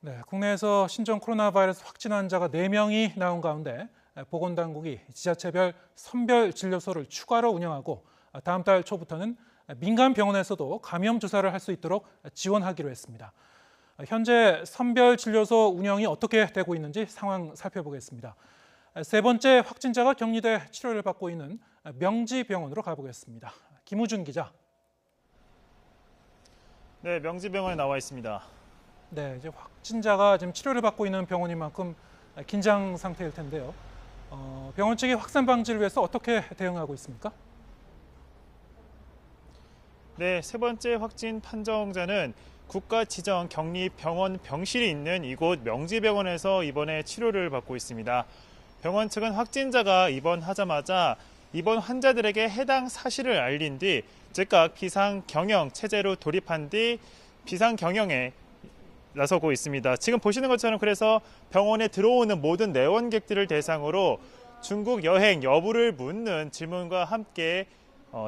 네, 국내에서 신종 코로나 바이러스 확진 환자가 4명이 나온 가운데 보건당국이 지자체별 선별 진료소를 추가로 운영하고 다음 달 초부터는 민간 병원에서도 감염 조사를 할 수 있도록 지원하기로 했습니다. 현재 선별 진료소 운영이 어떻게 되고 있는지 상황 살펴보겠습니다. 세 번째 확진자가 격리돼 치료를 받고 있는 명지병원으로 가보겠습니다. 김우준 기자. 네, 명지병원에 나와 있습니다. 네, 이제 확진자가 지금 치료를 받고 있는 병원인 만큼 긴장 상태일 텐데요. 병원 측이 확산 방지를 위해서 어떻게 대응하고 있습니까? 네, 세 번째 확진 판정자는 국가 지정 격리 병원 병실이 있는 이곳 명지병원에서 이번에 치료를 받고 있습니다. 병원 측은 확진자가 입원하자마자 입원 환자들에게 해당 사실을 알린 뒤 즉각 비상경영 체제로 돌입한 뒤 비상경영에 나서고 있습니다. 지금 보시는 것처럼 그래서 병원에 들어오는 모든 내원객들을 대상으로 중국 여행 여부를 묻는 질문과 함께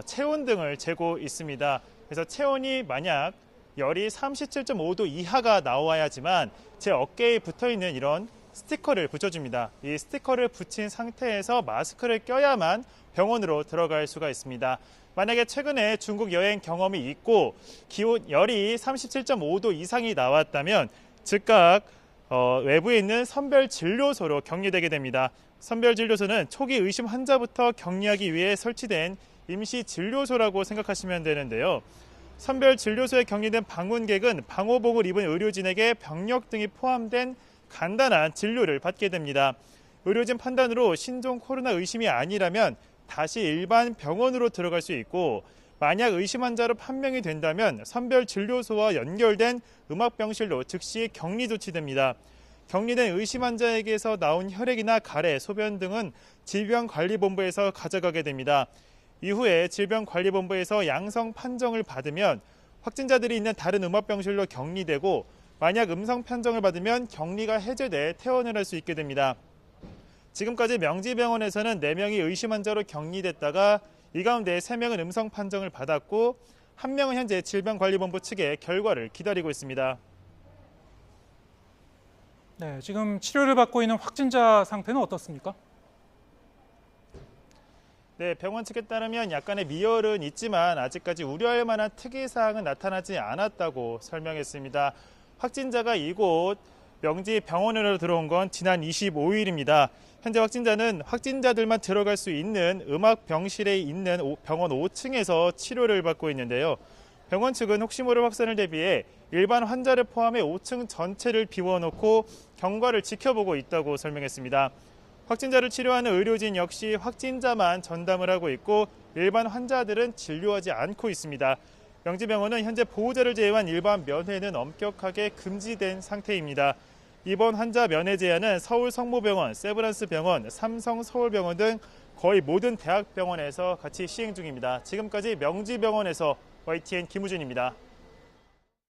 체온 등을 재고 있습니다. 그래서 체온이 만약 열이 37.5도 이하가 나와야지만 제 어깨에 붙어있는 이런 스티커를 붙여줍니다. 이 스티커를 붙인 상태에서 마스크를 껴야만 병원으로 들어갈 수가 있습니다. 만약에 최근에 중국 여행 경험이 있고 기온 열이 37.5도 이상이 나왔다면 즉각 외부에 있는 선별진료소로 격리되게 됩니다. 선별진료소는 초기 의심 환자부터 격리하기 위해 설치된 임시진료소라고 생각하시면 되는데요. 선별진료소에 격리된 방문객은 방호복을 입은 의료진에게 병력 등이 포함된 간단한 진료를 받게 됩니다. 의료진 판단으로 신종 코로나 의심이 아니라면 다시 일반 병원으로 들어갈 수 있고 만약 의심 환자로 판명이 된다면 선별진료소와 연결된 음압병실로 즉시 격리 조치됩니다. 격리된 의심 환자에게서 나온 혈액이나 가래, 소변 등은 질병관리본부에서 가져가게 됩니다. 이후에 질병관리본부에서 양성 판정을 받으면 확진자들이 있는 다른 음압병실로 격리되고 만약 음성 판정을 받으면 격리가 해제돼 퇴원을 할 수 있게 됩니다. 지금까지 명지병원에서는 4명이 의심 환자로 격리됐다가 이 가운데 3명은 음성 판정을 받았고 1명은 현재 질병관리본부 측의 결과를 기다리고 있습니다. 네, 지금 치료를 받고 있는 확진자 상태는 어떻습니까? 네, 병원 측에 따르면 약간의 미열은 있지만 아직까지 우려할 만한 특이사항은 나타나지 않았다고 설명했습니다. 확진자가 이곳 명지병원으로 들어온 건 지난 25일입니다. 현재 확진자는 확진자들만 들어갈 수 있는 음압병실에 있는 병원 5층에서 치료를 받고 있는데요. 병원 측은 혹시 모를 확산을 대비해 일반 환자를 포함해 5층 전체를 비워놓고 경과를 지켜보고 있다고 설명했습니다. 확진자를 치료하는 의료진 역시 확진자만 전담을 하고 있고 일반 환자들은 진료하지 않고 있습니다. 명지병원은 현재 보호자를 제외한 일반 면회는 엄격하게 금지된 상태입니다. 이번 환자 면회 제한은 서울 성모병원, 세브란스병원, 삼성서울병원 등 거의 모든 대학병원에서 같이 시행 중입니다. 지금까지 명지병원에서 YTN 김우준입니다.